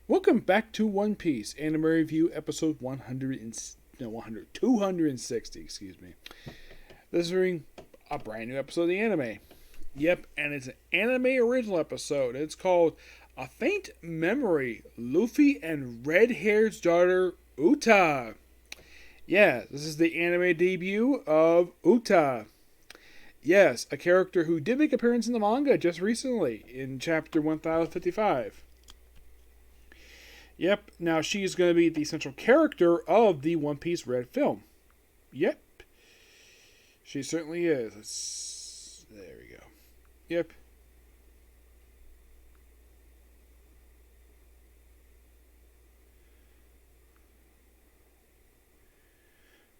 Welcome back to One Piece Anime Review, episode 260, excuse me. This is a brand new episode of the anime. Yep, and it's an anime original episode. It's called A Faint Memory, Luffy and Red-Haired's Daughter, Uta. Yeah, this is the anime debut of Uta. Yes, a character who did make an appearance in the manga just recently, in chapter 1055. Yep, now she's going to be the central character of the One Piece Red film. Yep. She certainly is. There we go. Yep.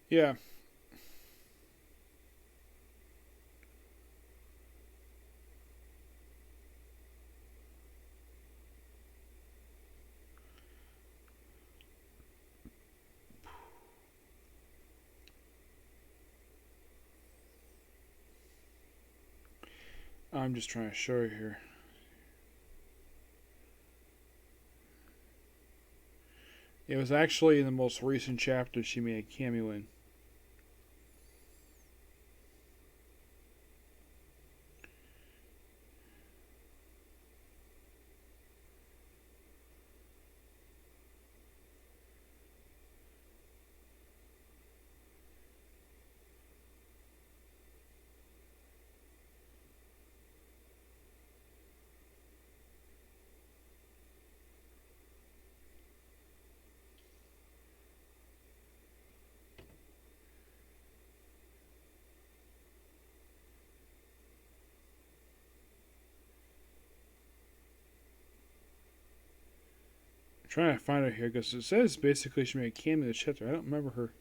Yeah. I'm just trying to show you here. It was actually in the most recent chapter she made a cameo in. I'm trying to find her here because it says basically she made a cameo in the chapter. I don't remember her.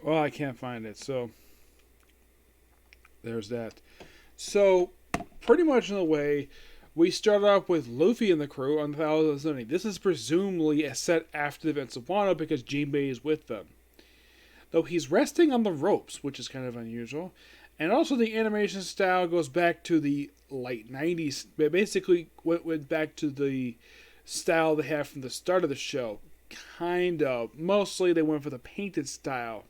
Well, I can't find it, so there's that. So, pretty much in a way, we start off with Luffy and the crew on the Thousand Sunny. This is presumably a set after the events of Wano because Jinbei is with them. Though he's resting on the ropes, which is kind of unusual. And also the animation style goes back to the late 90s. It basically went back to the style they had from the start of the show. Kind of. Mostly they went for the painted style.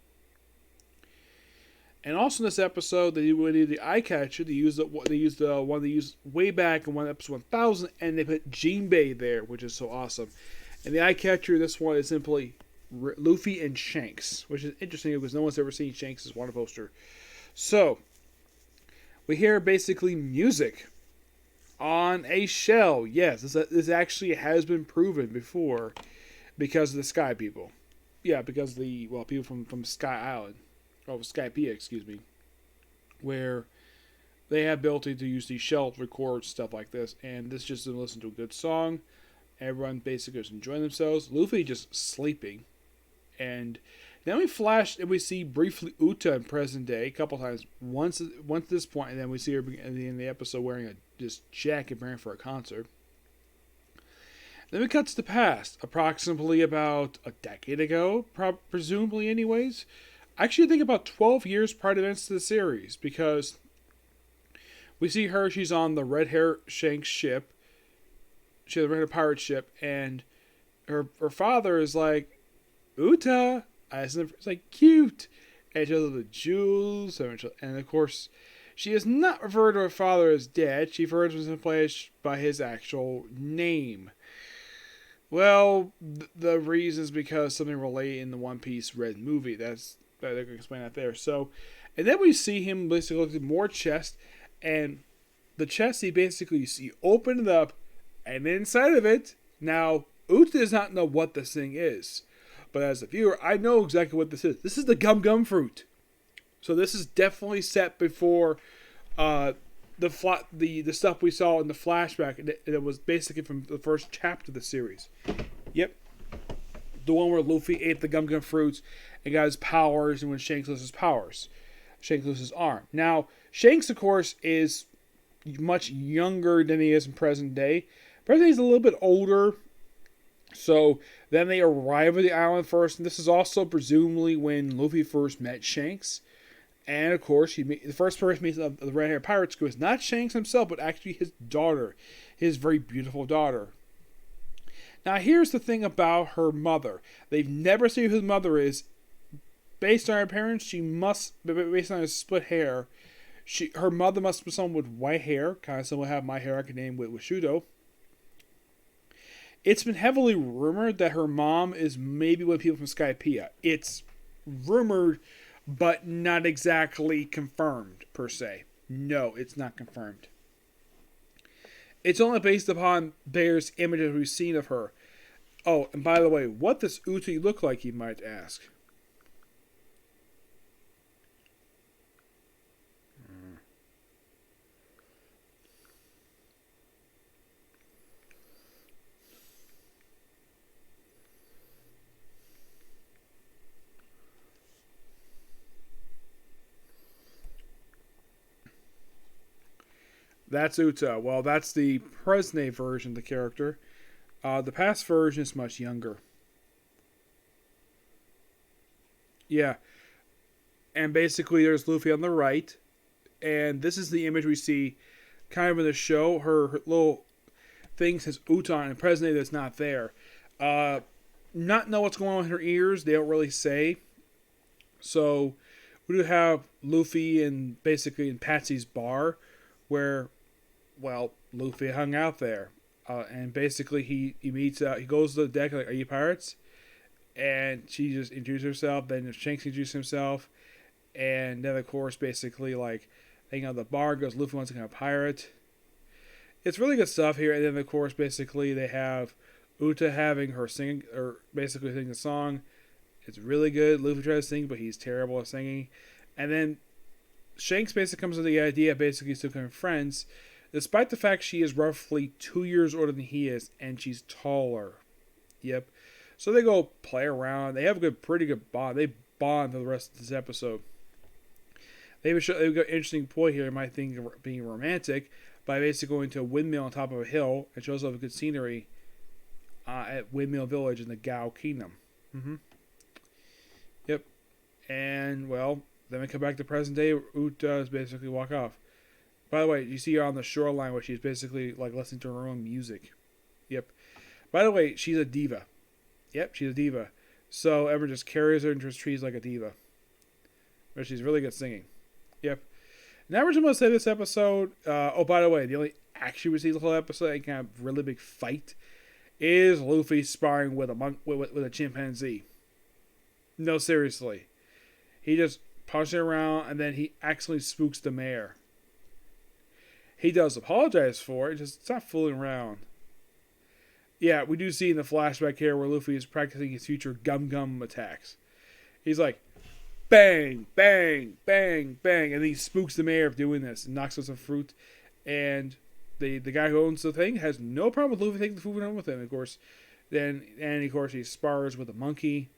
And also in this episode, they did the eye catcher. They used the one they used way back in episode 1000, and they put Jinbei there, which is so awesome. And the eye catcher, this one is simply Luffy and Shanks, which is interesting because no one's ever seen Shanks' water poster. So we hear basically music on a shell. Yes, this actually has been proven before because of the Sky people. Yeah, because the people from Sky Island. Oh, Skypiea, excuse me, where they have ability to use these shell record stuff like this, and this just to listen to a good song. Everyone basically is enjoying themselves. Luffy just sleeping, and then we flash and we see briefly Uta in present day a couple times. Once at this point, and then we see her in the episode wearing this jacket, preparing for a concert. Then we cut to the past, approximately about a decade ago, presumably, anyways. Actually, I think about 12 years prior to events to the series, because we see her, she's on the Red Hair Shanks ship. She's the Red Hair pirate ship, and her father is like, Uta! It's like, cute! And she has the jewels, and of course, she has not referred to her father as dad, she refers to him by his actual name. Well, the reason is because something related in the One Piece Red movie. They're going to explain that there. So, and then we see him basically look at more chest, and the chest he basically see open it up, and inside of it, now Uta does not know what this thing is, but as a viewer, I know exactly what this is. This is the gum fruit. So this is definitely set before the stuff we saw in the flashback. It was basically from the first chapter of the series. Yep, the one where Luffy ate the Gum Gum fruits and got his powers, and when Shanks loses his powers, Shanks loses his arm. Now, Shanks, of course, is much younger than he is in present day. Present day is a little bit older. So then they arrive at the island first, and this is also presumably when Luffy first met Shanks. And of course, the first person he meets of the red-haired pirate's crew is not Shanks himself, but actually his daughter, his very beautiful daughter. Now, here's the thing about her mother: they've never seen who his mother is. Based on her appearance, she must, based on her split hair, her mother must be someone with white hair, kind of similar to how my hair I could name with Shudo. It's been heavily rumored that her mom is maybe one of the people from Skypiea. It's rumored, but not exactly confirmed, per se. No, it's not confirmed. It's only based upon Bear's images we've seen of her. Oh, and by the way, what does Uti look like, you might ask? That's Uta. Well, that's the present-day version of the character. The past version is much younger. Yeah. And basically, there's Luffy on the right. And this is the image we see kind of in the show. Her little thing says Uta on, and present-day that's not there. Not know what's going on with her ears. They don't really say. So, we do have Luffy basically in Patsy's bar, where, well, Luffy hung out there. And basically he meets, he goes to the deck, like, are you pirates? And she just introduces herself, then Shanks introduces himself, and then, of course, basically, like, hanging out at the bar, goes, Luffy wants to become a pirate. It's really good stuff here, and then, of course, basically, they have Uta having her sing, or basically sing a song. It's really good. Luffy tries to sing, but he's terrible at singing. And then Shanks basically comes with the idea, basically, to become friends, despite the fact she is roughly 2 years older than he is, and she's taller. Yep. So they go play around. They have a pretty good bond. They bond for the rest of this episode. They've got an interesting point here. You might think of being romantic by basically going to a windmill on top of a hill. It shows off good scenery at Windmill Village in the Gao Kingdom. Yep. And, well, then we come back to present day. Uta is basically walk off. By the way, you see her on the shoreline where she's basically like listening to her own music. Yep. By the way, she's a diva. Yep, she's a diva. So everyone just carries her into the trees like a diva. But she's really good singing. Yep. Now we're just going to say this episode. Oh, by the way, the only action we see the whole episode, a kind of really big fight, is Luffy sparring with a chimpanzee. No, seriously. He just punches it around, and then he accidentally spooks the mare. He does apologize for it, just stop fooling around. Yeah, we do see in the flashback here where Luffy is practicing his future gum attacks. He's like, bang, bang, bang, bang, and then he spooks the mare of doing this and knocks out some fruit. And the guy who owns the thing has no problem with Luffy taking the food home with him, of course. And of course he spars with a monkey,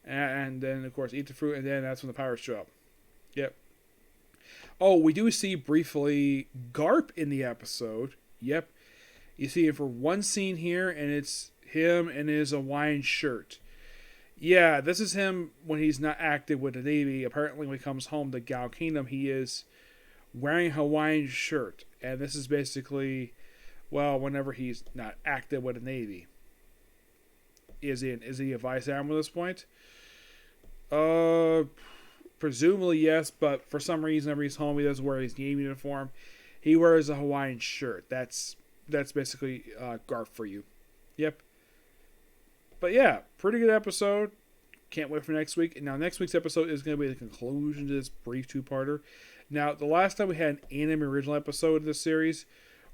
and then of course eat the fruit, and then that's when the pirates show up. Yep. Oh, we do see briefly Garp in the episode. Yep. You see him for one scene here, and it's him in his Hawaiian shirt. Yeah, this is him when he's not active with the Navy. Apparently, when he comes home to Gao Kingdom, he is wearing a Hawaiian shirt. And this is basically, well, whenever he's not active with the Navy. Is he a vice admiral at this point? Presumably yes, but for some reason, whenever he's home, he doesn't wear his Navy uniform. He wears a Hawaiian shirt. That's basically Garp for you. Yep. But yeah, pretty good episode. Can't wait for next week. Now, next week's episode is going to be the conclusion to this brief two-parter. Now, the last time we had an anime original episode of this series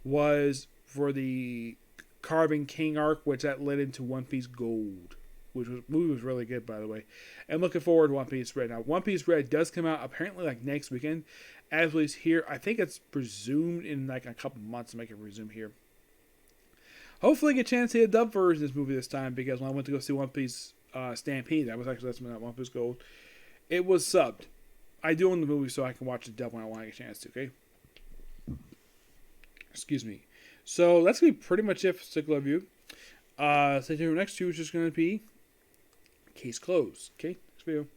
was for the Carving King arc, which that led into One Piece Gold. which was movie was really good, by the way. And looking forward to One Piece Red. Now, One Piece Red does come out apparently like next weekend, as we here. I think it's presumed in like a couple months to make it resume here. Hopefully, I get a chance to see a dub version of this movie this time, because when I went to go see One Piece Stampede, that was actually that's when One Piece Gold. It was subbed. I do own the movie, so I can watch the dub when I want to get a chance to. Okay. Excuse me. So that's gonna be pretty much it for Stickler Review. Stay tuned for next two, which is gonna be Case Closed. Okay, next video.